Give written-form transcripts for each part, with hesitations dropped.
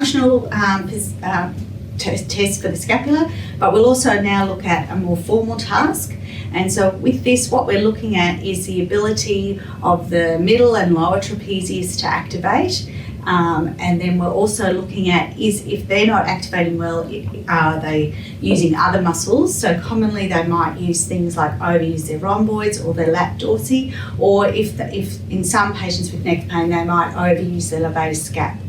functional test for the scapula, but we'll also now look at a more formal task. And so with this, what we're looking at is the ability of the middle and lower trapezius to activate. And then we're also looking at if they're not activating well, are they using other muscles? So commonly they might use things like overuse their rhomboids or their lat dorsi, or if in some patients with neck pain, they might overuse their levator scap.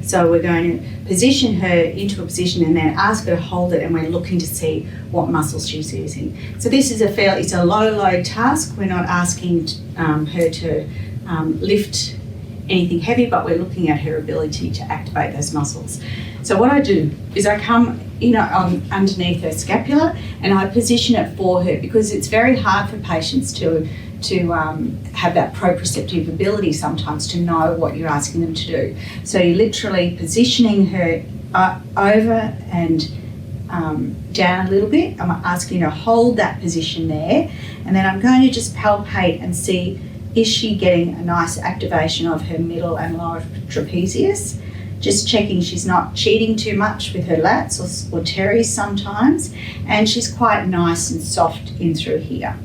So we're going to position her into a position and then ask her to hold it, and we're looking to see what muscles she's using. So this is it's a low load task. We're not asking her to lift anything heavy, but we're looking at her ability to activate those muscles. So what I do is I come underneath her scapula and I position it for her, because it's very hard for patients to have that proprioceptive ability sometimes to know what you're asking them to do. So you're literally positioning her over and down a little bit. I'm asking her to hold that position there, and then I'm going to just palpate and see, is she getting a nice activation of her middle and lower trapezius? Just checking she's not cheating too much with her lats or teres sometimes, and she's quite nice and soft in through here.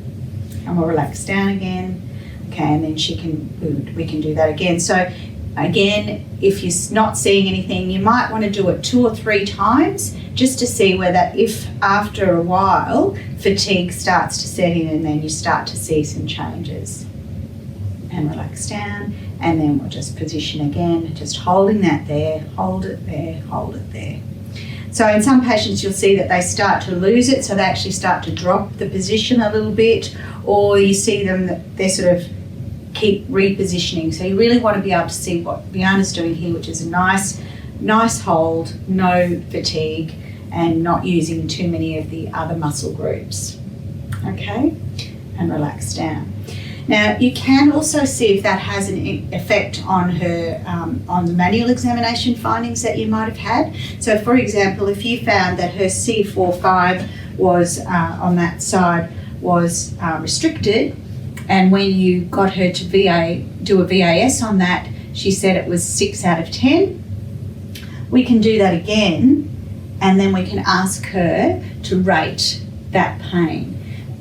And we'll relax down again. Okay, and then we can do that again. So again, if you're not seeing anything, you might want to do it 2 or 3 times just to see whether, if after a while fatigue starts to set in, and then you start to see some changes. And relax down, and then we'll just position again, just holding that there, hold it there, hold it there. So in some patients you'll see that they start to lose it, so they actually start to drop the position a little bit, or you see them that they sort of keep repositioning. So you really want to be able to see what Biana's doing here, which is a nice hold, no fatigue, and not using too many of the other muscle groups. Okay, and relax down. Now, you can also see if that has an effect on her, on the manual examination findings that you might have had. So, for example, if you found that her C4-5 was, on that side, was restricted, and when you got her to do a VAS on that, she said it was 6 out of 10, we can do that again, and then we can ask her to rate that pain.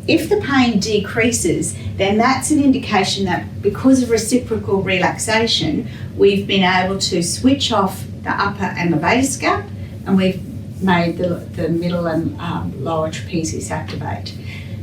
If the pain decreases, then that's an indication that because of reciprocal relaxation, we've been able to switch off the upper and levator scap, and we've made the middle and lower trapezius activate.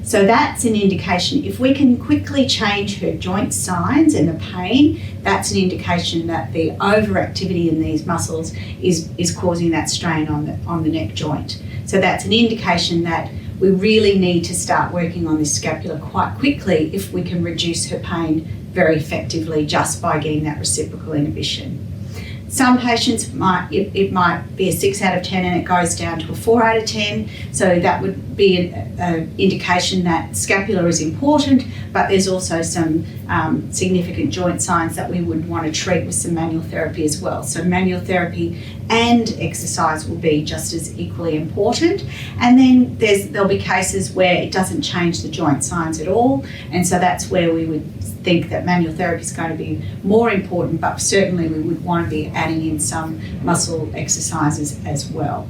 So that's an indication. If we can quickly change her joint signs and the pain, that's an indication that the overactivity in these muscles is causing that strain on the neck joint. So that's an indication that we really need to start working on this scapula quite quickly if we can reduce her pain very effectively just by getting that reciprocal inhibition. Some patients it might be a 6 out of 10 and it goes down to a 4 out of 10. So that would be an indication that scapula is important, but there's also some significant joint signs that we would want to treat with some manual therapy as well. So manual therapy and exercise will be just as equally important. And then there'll be cases where it doesn't change the joint signs at all. And so that's where we would think that manual therapy is going to be more important, but certainly we would want to be adding in some muscle exercises as well.